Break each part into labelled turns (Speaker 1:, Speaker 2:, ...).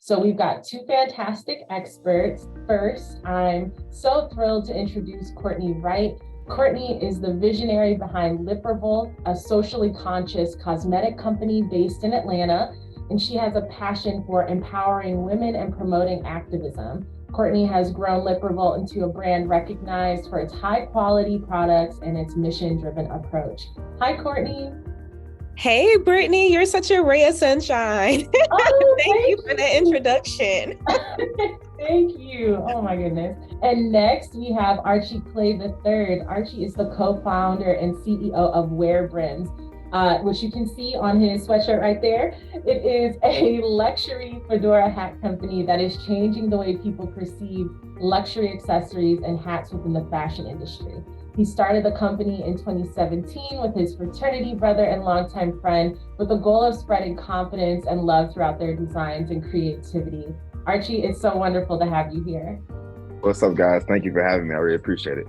Speaker 1: So we've got two fantastic experts. First, I'm so thrilled to introduce Courtney Wright. Courtney is the visionary behind LipRevolt, a socially conscious cosmetic company based in Atlanta, and she has a passion for empowering women and promoting activism. Courtney has grown LipRevolt into a brand recognized for its high quality products and its mission-driven approach. Hi, Courtney.
Speaker 2: Hey, Brittany, you're such a ray of sunshine.
Speaker 1: Oh,
Speaker 2: Thank you for the introduction.
Speaker 1: Thank you. Oh my goodness. And next we have Archie Clay III. Archie is the co-founder and CEO of WearBrims, which you can see on his sweatshirt right there. It is a luxury fedora hat company that is changing the way people perceive luxury accessories and hats within the fashion industry. He started the company in 2017 with his fraternity brother and longtime friend with the goal of spreading confidence and love throughout their designs and creativity. Archie, it's so wonderful to have you here.
Speaker 3: What's up, guys? Thank you for having me. I really appreciate it.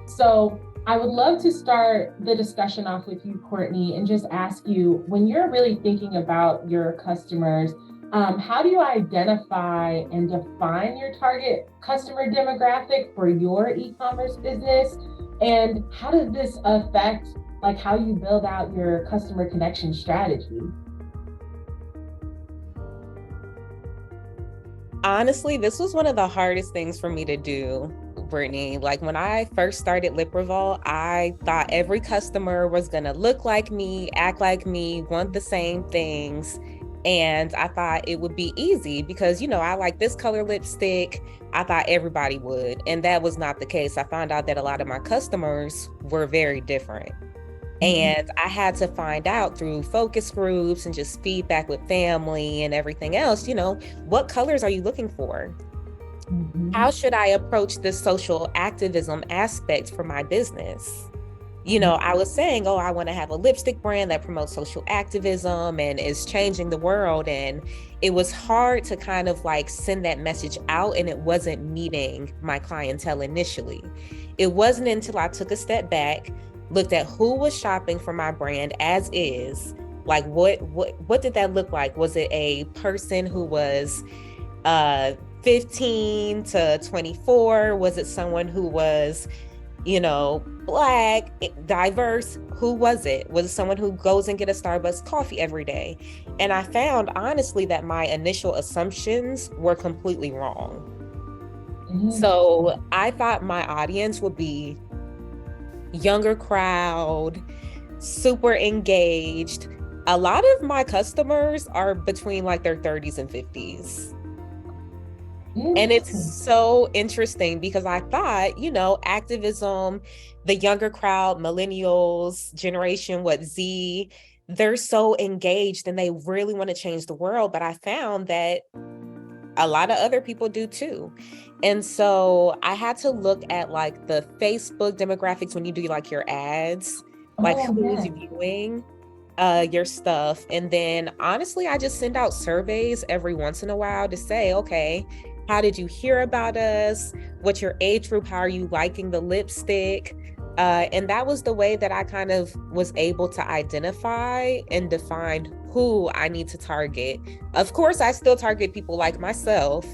Speaker 1: So I would love to start the discussion off with you, Courtney, and just ask you, when you're really thinking about your customers, how do you identify and define your target customer demographic for your e-commerce business? And how does this affect how you build out your customer connection strategy?
Speaker 2: Honestly, this was one of the hardest things for me to do, Brittany. Like when I first started LipRevolt, I thought every customer was gonna look like me, act like me, want the same things. And I thought it would be easy because, I like this color lipstick. I thought everybody would. And that was not the case. I found out that a lot of my customers were very different. And I had to find out through focus groups and just feedback with family and everything else, what colors are you looking for? How should I approach this social activism aspect for my business? I was saying, I want to have a lipstick brand that promotes social activism and is changing the world. And it was hard to kind of send that message out, and it wasn't meeting my clientele initially. It wasn't until I took a step back, looked at who was shopping for my brand as is, what did that look like? Was it a person who was 15 to 24? Was it someone who was Black, diverse? Who was it? Was it someone who goes and get a Starbucks coffee every day? And I found, honestly, that my initial assumptions were completely wrong. So I thought my audience would be younger crowd, super engaged. A lot of my customers are between their 30s and 50s. And it's so interesting because I thought, activism, the younger crowd, millennials, generation, Z, they're so engaged and they really want to change the world. But I found that a lot of other people do too. And so I had to look at the Facebook demographics when you do your ads, who's viewing your stuff. And then honestly, I just send out surveys every once in a while to say, okay, how did you hear about us? What's your age group? How are you liking the lipstick? And that was the way that I kind of was able to identify and define who I need to target. Of course, I still target people like myself,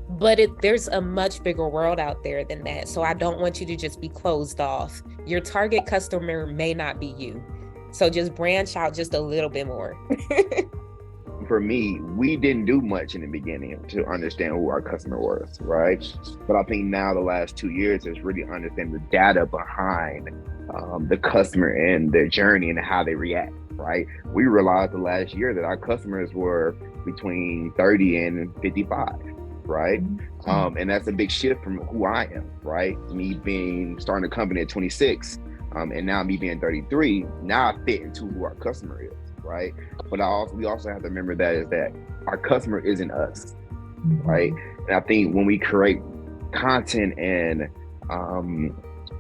Speaker 2: but there's a much bigger world out there than that. So I don't want you to just be closed off. Your target customer may not be you. So just branch out just a little bit more.
Speaker 3: For me, we didn't do much in the beginning to understand who our customer was, right? But I think now the last 2 years is really understanding the data behind the customer and their journey and how they react, right? We realized the last year that our customers were between 30 and 55, right? And that's a big shift from who I am, right? Me starting a company at 26, and now me being 33, now I fit into who our customer is. Right, but we also have to remember that our customer isn't us, right? And I think when we create content and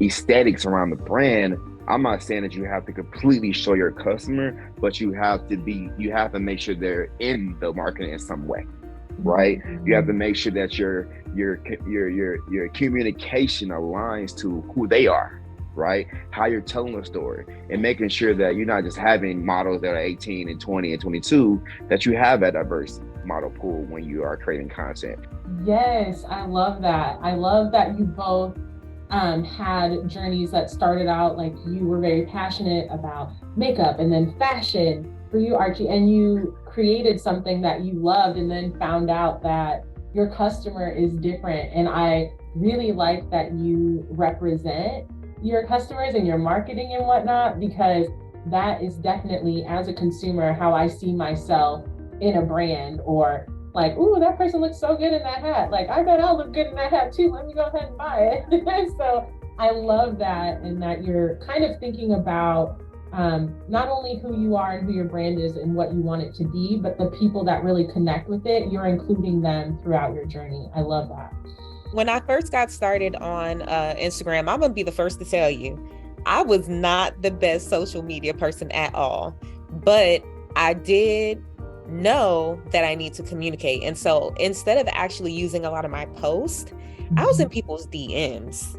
Speaker 3: aesthetics around the brand, I'm not saying that you have to completely show your customer, but you have to make sure they're in the market in some way, right? You have to make sure that your communication aligns to who they are, right? How you're telling a story, and making sure that you're not just having models that are 18 and 20 and 22, that you have a diverse model pool when you are creating content.
Speaker 1: Yes, I love that. I love that you both had journeys that started out like you were very passionate about makeup and then fashion for you, Archie, and you created something that you loved and then found out that your customer is different. And I really like that you represent your customers and your marketing and whatnot, because that is definitely, as a consumer, how I see myself in a brand, or like, ooh, that person looks so good in that hat. Like, I bet I'll look good in that hat too. Let me go ahead and buy it. So I love that, and that you're kind of thinking about not only who you are and who your brand is and what you want it to be, but the people that really connect with it. You're including them throughout your journey. I love that.
Speaker 2: When I first got started on Instagram, I'm gonna be the first to tell you, I was not the best social media person at all, but I did know that I need to communicate. And so instead of actually using a lot of my posts, I was in people's DMs.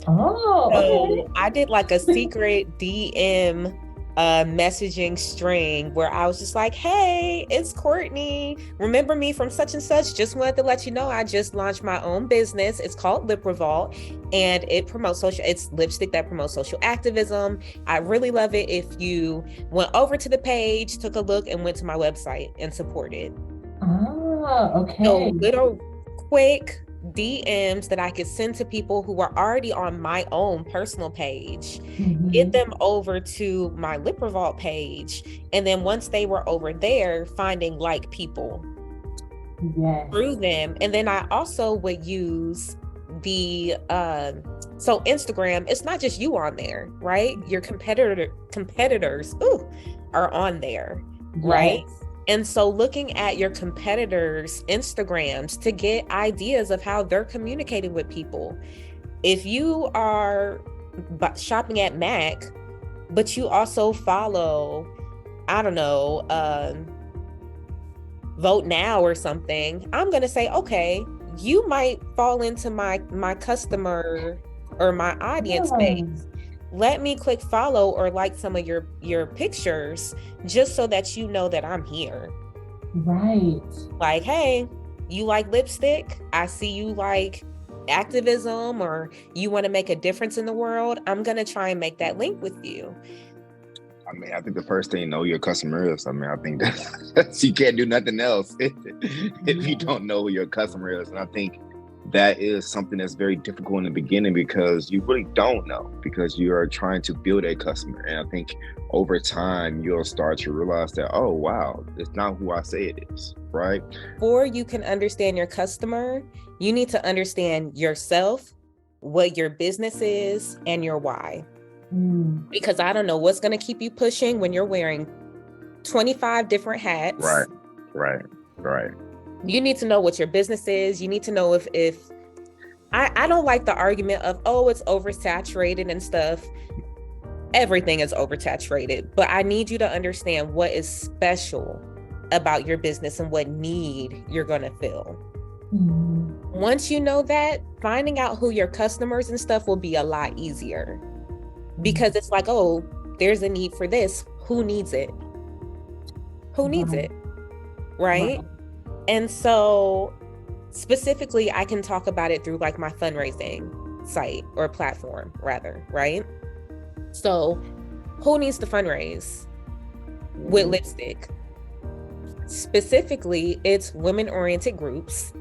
Speaker 1: Oh, okay.
Speaker 2: So I did like a secret DM messaging string where I was just like, hey, it's Courtney. Remember me from such and such? Just wanted to let you know I just launched my own business. It's called LipRevolt, and it promotes it's lipstick that promotes social activism. I really love it if you went over to the page, took a look, and went to my website and supported.
Speaker 1: Ah, okay.
Speaker 2: So little quick DMs that I could send to people who were already on my own personal page, get them over to my LipRevolt page, and then once they were over there, finding like people through them. And then I also would use the so Instagram, it's not just you on there, right? Your competitors are on there, right? And so looking at your competitors' Instagrams to get ideas of how they're communicating with people. If you are shopping at MAC, but you also follow, I don't know, Vote Now or something, I'm going to say, okay, you might fall into my customer or my audience base. Let me click follow or like some of your pictures, just so that you know that I'm here.
Speaker 1: Right.
Speaker 2: Like, hey, you like lipstick? I see you like activism, or you want to make a difference in the world. I'm going to try and make that link with you.
Speaker 3: I mean, I think the first thing, know your customer is. I mean, I think that you can't do nothing else if you don't know who your customer is. And I think that is something that's very difficult in the beginning, because you really don't know, because you are trying to build a customer. And I think over time, you'll start to realize that, oh, wow, it's not who I say it is, right?
Speaker 2: Before you can understand your customer, you need to understand yourself, what your business is, and your why. Because I don't know what's going to keep you pushing when you're wearing 25 different hats.
Speaker 3: Right.
Speaker 2: You need to know what your business is. You need to know if I don't like the argument of, oh, it's oversaturated and stuff. Everything is oversaturated, but I need you to understand what is special about your business and what need you're going to fill. Once you know that, finding out who your customers and stuff will be a lot easier, because it's like, oh, there's a need for this. Who needs it? Who needs it? Right? And so specifically, I can talk about it through like my fundraising site or platform rather, right? So who needs to fundraise with lipstick? Specifically, it's women-oriented groups,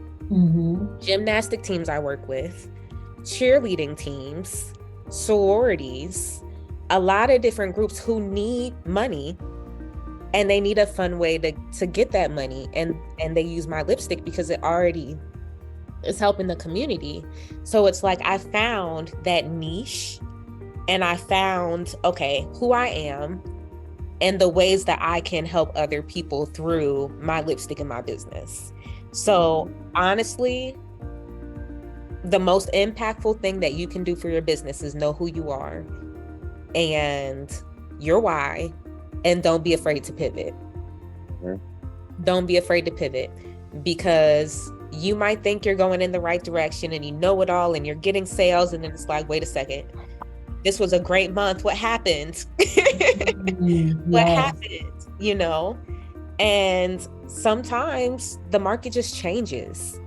Speaker 2: gymnastic teams I work with, cheerleading teams, sororities, a lot of different groups who need money. And they need a fun way to get that money. And they use my lipstick because it already is helping the community. So it's like, I found that niche, and I found, okay, who I am and the ways that I can help other people through my lipstick and my business. So honestly, the most impactful thing that you can do for your business is know who you are and your why. And don't be afraid to pivot. Don't be afraid to pivot, because you might think you're going in the right direction and you know it all and you're getting sales, and then it's like, wait a second, this was a great month. What happened? What
Speaker 1: Yes.
Speaker 2: happened? You know? And sometimes the market just changes.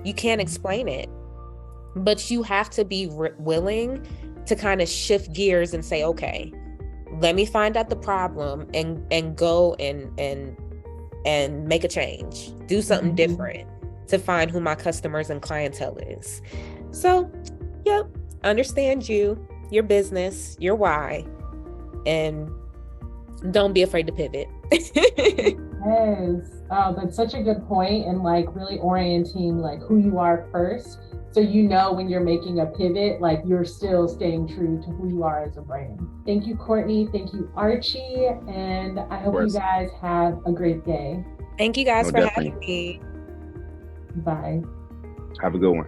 Speaker 2: You can't explain it, but you have to be willing to kind of shift gears and say, okay, let me find out the problem and go and make a change, do something different to find who my customers and clientele is. So, yep, understand your business, your why, and don't be afraid to pivot.
Speaker 1: Yes. Oh, that's such a good point, and like really orienting like who you are first. So you know when you're making a pivot, like you're still staying true to who you are as a brand. Thank you, Courtney. Thank you, Archie. And I hope you guys have a great day.
Speaker 2: Thank you guys for having me.
Speaker 1: Bye.
Speaker 3: Have a good one.